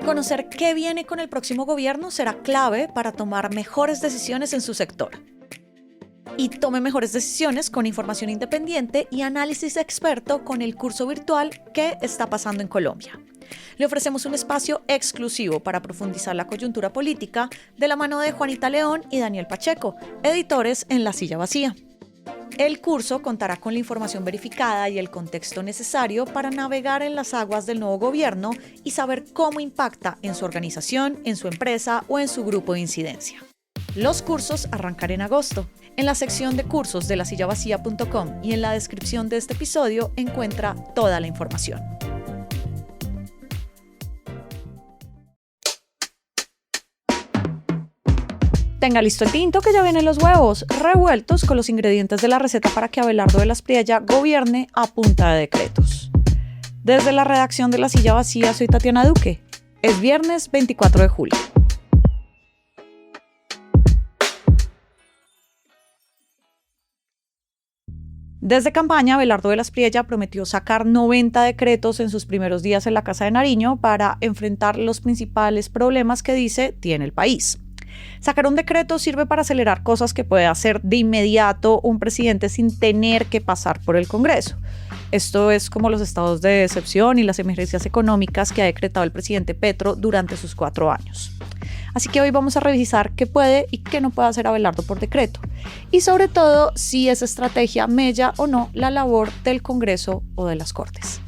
Conocer qué viene con el próximo gobierno será clave para tomar mejores decisiones en su sector. Y tome mejores decisiones con información independiente y análisis experto con el curso virtual ¿Qué está pasando en Colombia? Le ofrecemos un espacio exclusivo para profundizar la coyuntura política de la mano de Juanita León y Daniel Pacheco, editores en La Silla Vacía. El curso contará con la información verificada y el contexto necesario para navegar en las aguas del nuevo gobierno y saber cómo impacta en su organización, en su empresa o en su grupo de incidencia. Los cursos arrancarán en agosto. En la sección de cursos de lasillavacía.com y en la descripción de este episodio encuentra toda la información. Tenga listo el tinto que ya vienen los huevos revueltos con los ingredientes de la receta para que Abelardo de la Espriella gobierne a punta de decretos. Desde la redacción de La Silla Vacía soy Tatiana Duque. Es viernes 24 de julio. Desde campaña, Abelardo de la Espriella prometió sacar 90 decretos en sus primeros días en la Casa de Nariño para enfrentar los principales problemas que dice tiene el país. Sacar un decreto sirve para acelerar cosas que puede hacer de inmediato un presidente sin tener que pasar por el Congreso. Esto es como los estados de excepción y las emergencias económicas que ha decretado el presidente Petro durante sus 4 años. Así que hoy vamos a revisar qué puede y qué no puede hacer Abelardo por decreto. Y sobre todo, si esa estrategia mella o no la labor del Congreso o de las Cortes.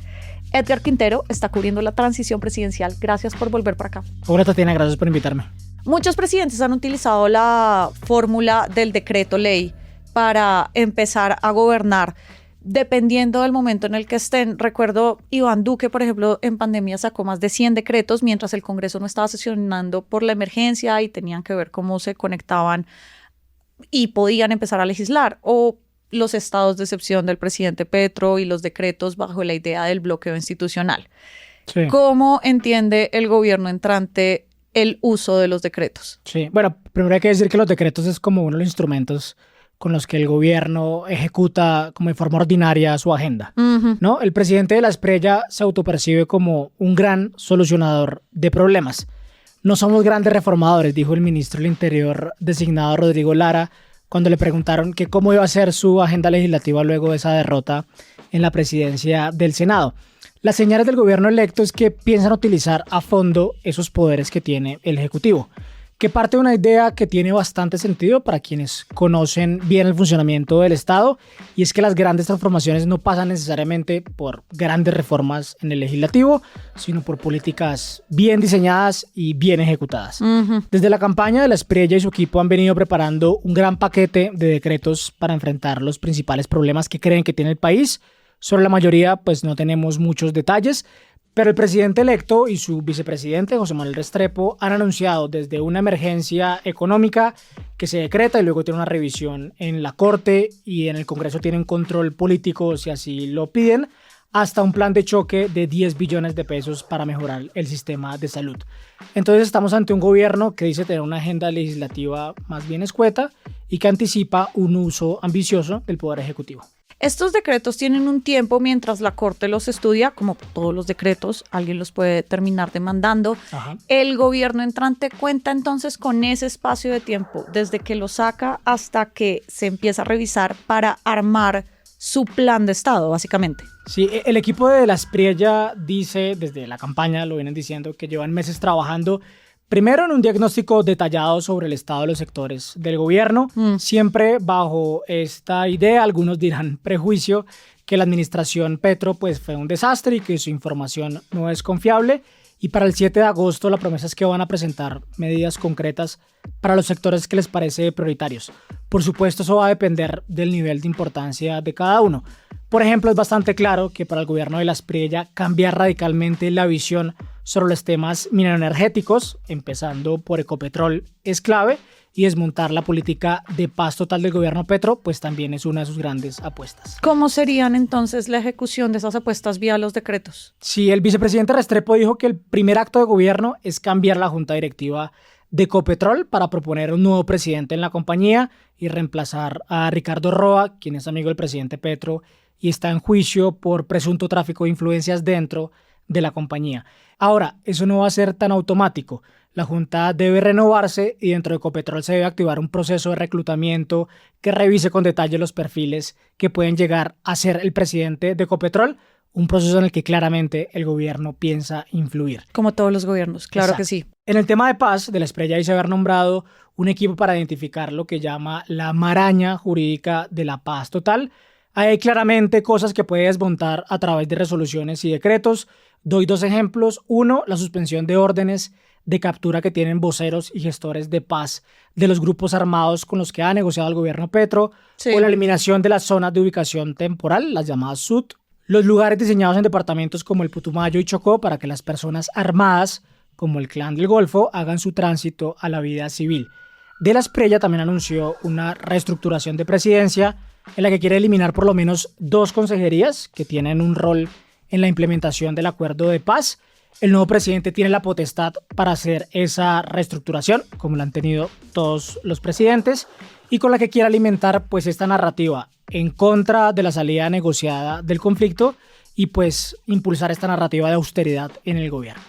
Edgar Quintero está cubriendo la transición presidencial. Gracias por volver para acá. Hola Tatiana, gracias por invitarme. Muchos presidentes han utilizado la fórmula del decreto ley para empezar a gobernar dependiendo del momento en el que estén. Recuerdo Iván Duque, por ejemplo, en pandemia sacó más de 100 decretos mientras el Congreso no estaba sesionando por la emergencia y tenían que ver cómo se conectaban y podían empezar a legislar. O los estados de excepción del presidente Petro y los decretos bajo la idea del bloqueo institucional. Sí. ¿Cómo entiende el gobierno entrante el uso de los decretos? Sí, bueno, primero hay que decir que los decretos es como uno de los instrumentos con los que el gobierno ejecuta como de forma ordinaria su agenda, ¿no? El presidente de la Espriella se autopercibe como un gran solucionador de problemas. No somos grandes reformadores, dijo el ministro del Interior designado Rodrigo Lara cuando le preguntaron que cómo iba a ser su agenda legislativa luego de esa derrota en la presidencia del Senado. Las señales del gobierno electo es que piensan utilizar a fondo esos poderes que tiene el Ejecutivo, que parte de una idea que tiene bastante sentido para quienes conocen bien el funcionamiento del Estado, y es que las grandes transformaciones no pasan necesariamente por grandes reformas en el legislativo, sino por políticas bien diseñadas y bien ejecutadas. Desde la campaña de la Espriella y su equipo han venido preparando un gran paquete de decretos para enfrentar los principales problemas que creen que tiene el país. Sobre la mayoría, pues no tenemos muchos detalles, pero el presidente electo y su vicepresidente, José Manuel Restrepo, han anunciado desde una emergencia económica que se decreta y luego tiene una revisión en la Corte y en el Congreso tienen control político si así lo piden, hasta un plan de choque de 10 billones de pesos para mejorar el sistema de salud. Entonces estamos ante un gobierno que dice tener una agenda legislativa más bien escueta y que anticipa un uso ambicioso del Poder Ejecutivo. Estos decretos tienen un tiempo mientras la Corte los estudia, como todos los decretos, alguien los puede terminar demandando. Ajá. El gobierno entrante cuenta entonces con ese espacio de tiempo, desde que lo saca hasta que se empieza a revisar para armar su plan de Estado, básicamente. Sí, el equipo de la Espriella dice, desde la campaña lo vienen diciendo, que llevan meses trabajando primero en un diagnóstico detallado sobre el estado de los sectores del gobierno, siempre bajo esta idea, algunos dirán prejuicio, que la administración Petro pues, fue un desastre y que su información no es confiable. Y para el 7 de agosto la promesa es que van a presentar medidas concretas para los sectores que les parece prioritarios. Por supuesto, eso va a depender del nivel de importancia de cada uno. Por ejemplo, es bastante claro que para el gobierno de la Espriella cambiar radicalmente la visión sobre los temas mineroenergéticos, empezando por Ecopetrol, es clave, y desmontar la política de paz total del gobierno Petro, pues también es una de sus grandes apuestas. ¿Cómo serían entonces la ejecución de esas apuestas vía los decretos? Sí, el vicepresidente Restrepo dijo que el primer acto de gobierno es cambiar la junta directiva de Ecopetrol para proponer un nuevo presidente en la compañía y reemplazar a Ricardo Roa, quien es amigo del presidente Petro y está en juicio por presunto tráfico de influencias dentro de la compañía. Ahora, eso no va a ser tan automático. La Junta debe renovarse y dentro de Ecopetrol se debe activar un proceso de reclutamiento que revise con detalle los perfiles que pueden llegar a ser el presidente de Ecopetrol, un proceso en el que claramente el gobierno piensa influir. Como todos los gobiernos, claro. Exacto. Que sí. En el tema de paz, de la Espriella dice haber nombrado un equipo para identificar lo que llama la maraña jurídica de la paz total. Hay claramente cosas que puede desmontar a través de resoluciones y decretos. Doy 2 ejemplos. 1, la suspensión de órdenes de captura que tienen voceros y gestores de paz de los grupos armados con los que ha negociado el gobierno Petro, sí, o la eliminación de las zonas de ubicación temporal, las llamadas SUT, los lugares diseñados en departamentos como el Putumayo y Chocó para que las personas armadas, como el Clan del Golfo, hagan su tránsito a la vida civil. De la Espriella también anunció una reestructuración de presidencia en la que quiere eliminar por lo menos 2 consejerías que tienen un rol en la implementación del acuerdo de paz. El nuevo presidente tiene la potestad para hacer esa reestructuración, como la han tenido todos los presidentes, y con la que quiere alimentar pues esta narrativa en contra de la salida negociada del conflicto y pues impulsar esta narrativa de austeridad en el gobierno.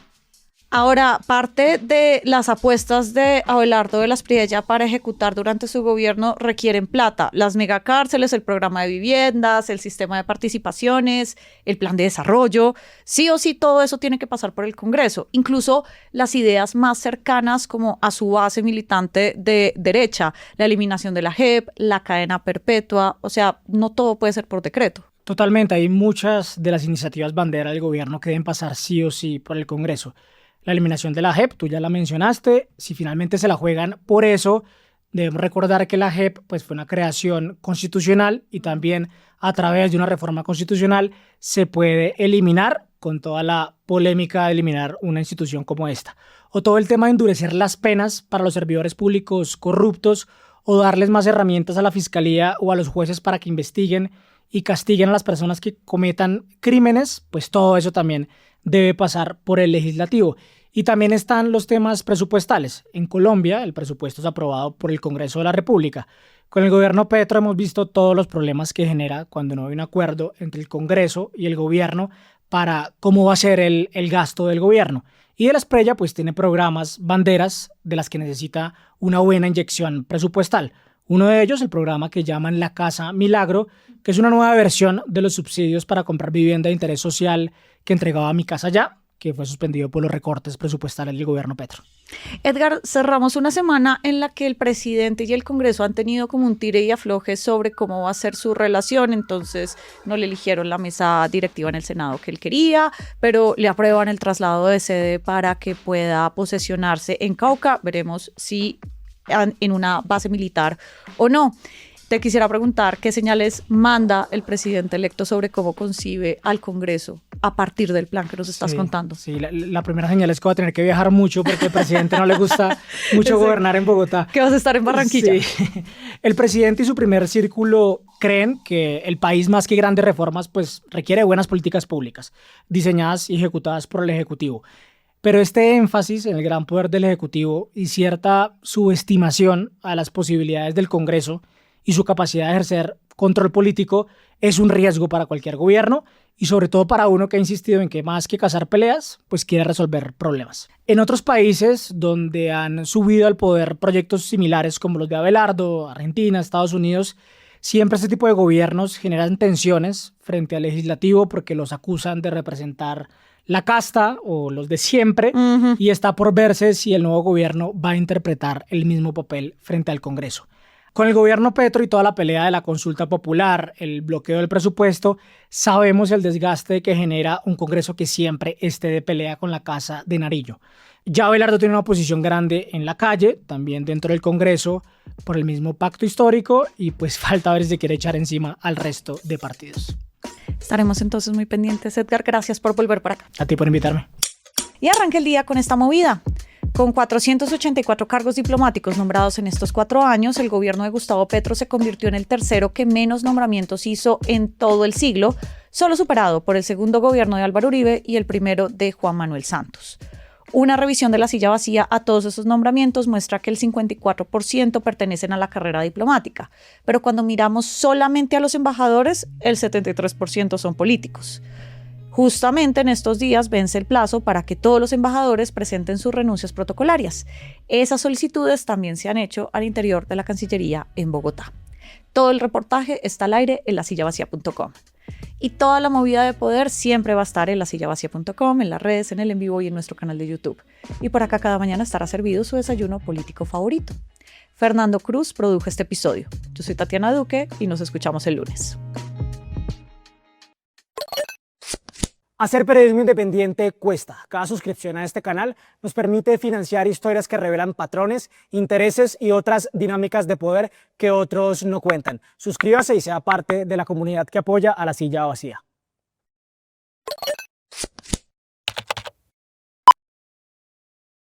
Ahora, parte de las apuestas de Abelardo de la Espriella para ejecutar durante su gobierno requieren plata. Las megacárceles, el programa de viviendas, el sistema de participaciones, el plan de desarrollo. Sí o sí, todo eso tiene que pasar por el Congreso. Incluso las ideas más cercanas como a su base militante de derecha, la eliminación de la JEP, la cadena perpetua. O sea, no todo puede ser por decreto. Totalmente. Hay muchas de las iniciativas bandera del gobierno que deben pasar sí o sí por el Congreso. La eliminación de la JEP, tú ya la mencionaste, si finalmente se la juegan por eso, debemos recordar que la JEP pues, fue una creación constitucional y también a través de una reforma constitucional se puede eliminar con toda la polémica de eliminar una institución como esta. O todo el tema de endurecer las penas para los servidores públicos corruptos o darles más herramientas a la fiscalía o a los jueces para que investiguen y castiguen a las personas que cometan crímenes, pues todo eso también debe pasar por el legislativo. Y también están los temas presupuestales. En Colombia, el presupuesto es aprobado por el Congreso de la República. Con el gobierno Petro hemos visto todos los problemas que genera cuando no hay un acuerdo entre el Congreso y el gobierno para cómo va a ser el gasto del gobierno. Y de la Espriella pues tiene programas banderas de las que necesita una buena inyección presupuestal. Uno de ellos, el programa que llaman La Casa Milagro, que es una nueva versión de los subsidios para comprar vivienda de interés social que entregaba Mi Casa Ya, que fue suspendido por los recortes presupuestales del gobierno Petro. Edgar, cerramos una semana en la que el presidente y el Congreso han tenido como un tire y afloje sobre cómo va a ser su relación. Entonces no le eligieron la mesa directiva en el Senado que él quería, pero le aprueban el traslado de sede para que pueda posesionarse en Cauca. Veremos si en una base militar o no. Te quisiera preguntar qué señales manda el presidente electo sobre cómo concibe al Congreso a partir del plan que nos estás contando. Sí, la primera señal es que va a tener que viajar mucho porque al presidente no le gusta mucho gobernar en Bogotá. Que vas a estar en Barranquilla. Sí. El presidente y su primer círculo creen que el país, más que grandes reformas, pues requiere buenas políticas públicas, diseñadas y ejecutadas por el Ejecutivo. Pero este énfasis en el gran poder del Ejecutivo y cierta subestimación a las posibilidades del Congreso y su capacidad de ejercer control político es un riesgo para cualquier gobierno y sobre todo para uno que ha insistido en que más que cazar peleas, pues quiere resolver problemas. En otros países donde han subido al poder proyectos similares como los de Abelardo, Argentina, Estados Unidos, siempre este tipo de gobiernos generan tensiones frente al legislativo porque los acusan de representar la casta o los de siempre, y está por verse si el nuevo gobierno va a interpretar el mismo papel frente al Congreso. Con el gobierno Petro y toda la pelea de la consulta popular, el bloqueo del presupuesto, sabemos el desgaste que genera un Congreso que siempre esté de pelea con la Casa de Nariño. Ya Abelardo tiene una oposición grande en la calle, también dentro del Congreso, por el mismo pacto histórico, y pues falta ver si se quiere echar encima al resto de partidos. Estaremos entonces muy pendientes. Edgar, gracias por volver para acá. A ti por invitarme. Y arranca el día con esta movida. Con 484 cargos diplomáticos nombrados en estos 4 años, el gobierno de Gustavo Petro se convirtió en el tercero que menos nombramientos hizo en todo el siglo, solo superado por el segundo gobierno de Álvaro Uribe y el primero de Juan Manuel Santos. Una revisión de la silla vacía a todos esos nombramientos muestra que el 54% pertenecen a la carrera diplomática, pero cuando miramos solamente a los embajadores, el 73% son políticos. Justamente en estos días vence el plazo para que todos los embajadores presenten sus renuncias protocolarias. Esas solicitudes también se han hecho al interior de la Cancillería en Bogotá. Todo el reportaje está al aire en lasillavacía.com. Y toda la movida de poder siempre va a estar en lasillavacía.com, en las redes, en el en vivo y en nuestro canal de YouTube. Y por acá cada mañana estará servido su desayuno político favorito. Fernando Cruz produjo este episodio. Yo soy Tatiana Duque y nos escuchamos el lunes. Hacer periodismo independiente cuesta. Cada suscripción a este canal nos permite financiar historias que revelan patrones, intereses y otras dinámicas de poder que otros no cuentan. Suscríbase y sea parte de la comunidad que apoya a La Silla Vacía.